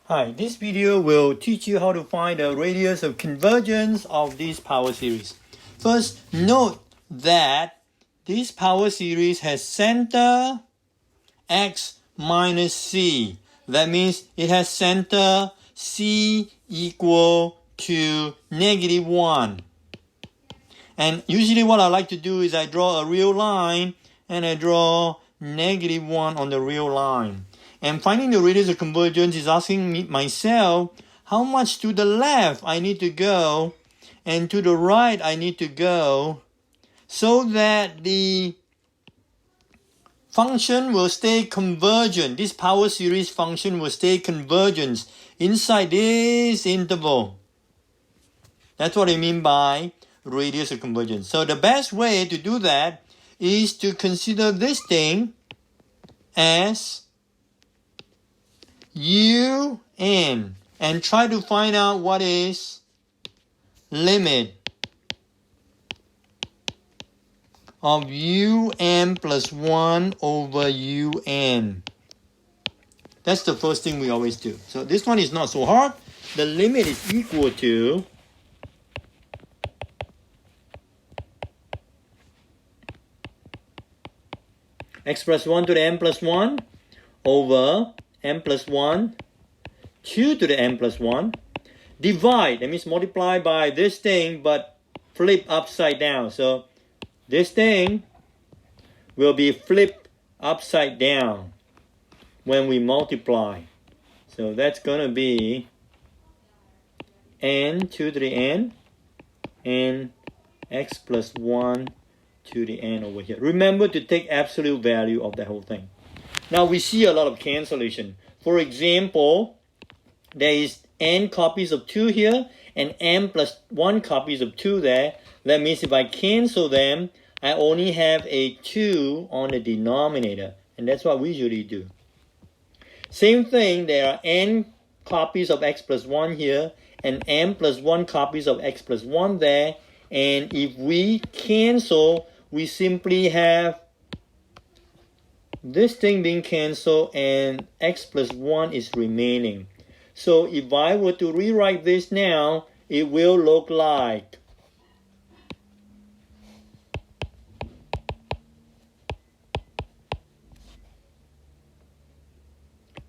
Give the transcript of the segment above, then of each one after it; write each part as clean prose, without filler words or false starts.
Hi, this video will teach you how to find the radius of convergence of this power series. First, note that this power series has center x minus c. That means it has center c equal to -1. And usually what I like to do is I draw a real line and I draw -1 on the real line. And finding the radius of convergence is asking me myself how much to the left I need to go and to the right I need to go so that the function will stay convergent. This power series function will stay convergent inside this interval. That's what I mean by radius of convergence. So the best way to do that is to consider this thing as un and try to find out what is limit of un plus 1 over un. That's the first thing we always do. So this one is not so hard. The limit is equal to x plus 1 to the n plus 1 over n plus 1, 2 to the n plus 1, divide, that means multiply by this thing, but flip upside down. So this thing will be flipped upside down when we multiply. So that's going to be n 2 to the n and x plus 1 to the n over here. Remember to take absolute value of the whole thing. Now we see a lot of cancellation. For example, there is n copies of 2 here and n plus 1 copies of 2 there. That means if I cancel them, I only have a 2 on the denominator. And that's what we usually do. Same thing, there are n copies of x plus 1 here and n plus 1 copies of x plus 1 there. And if we cancel, we simply have this thing being cancelled and x plus 1 is remaining. So if I were to rewrite this now, it will look like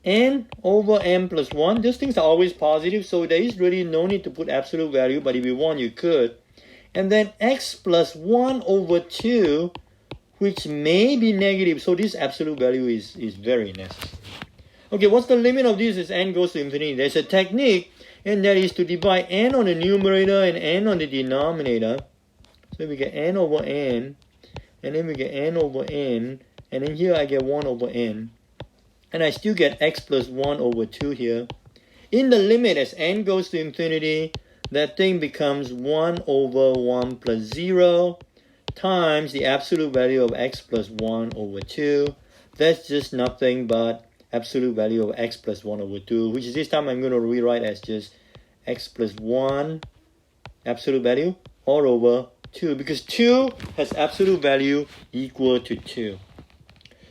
n over n plus 1. These things are always positive, so there is really no need to put absolute value, but if you want, you could. And then x plus 1 over 2, which may be negative, so this absolute value is very necessary. Okay, what's the limit of this as n goes to infinity? There's a technique, and that is to divide n on the numerator and n on the denominator. So we get n over n, and then we get n over n, and then here I get 1 over n. And I still get x plus 1 over 2 here. In the limit as n goes to infinity, that thing becomes 1 over 1 plus 0 times the absolute value of x plus 1 over 2. That's just nothing but absolute value of x plus 1 over 2, which is this time I'm going to rewrite as just x plus 1 absolute value all over 2, because 2 has absolute value equal to 2.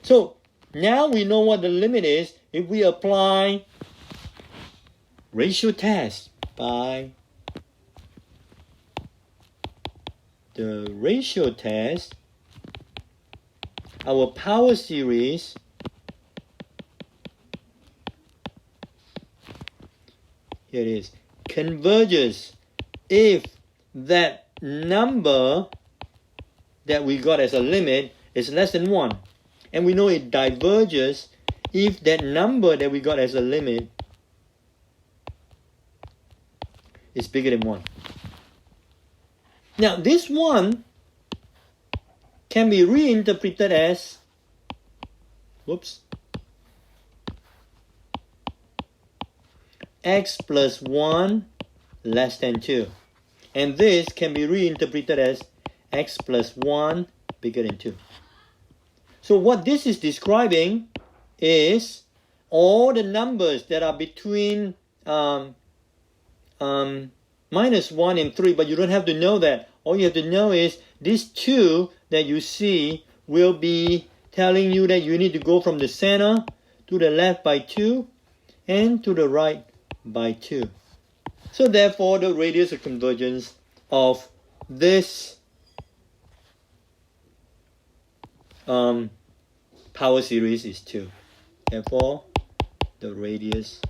So now we know what the limit is if we apply ratio test by the ratio test. Our power series here it is, converges if that number that we got as a limit is less than 1. And we know it diverges if that number that we got as a limit is bigger than 1. Now this one can be reinterpreted as x plus 1 less than 2. And this can be reinterpreted as x plus 1 bigger than 2. So what this is describing is all the numbers that are between minus 1 and 3, but you don't have to know that. All you have to know is these 2 that you see will be telling you that you need to go from the center to the left by 2 and to the right by 2. So therefore, the radius of convergence of this power series is 2. Therefore, the radius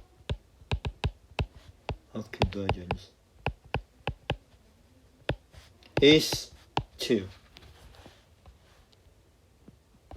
of convergence is 2.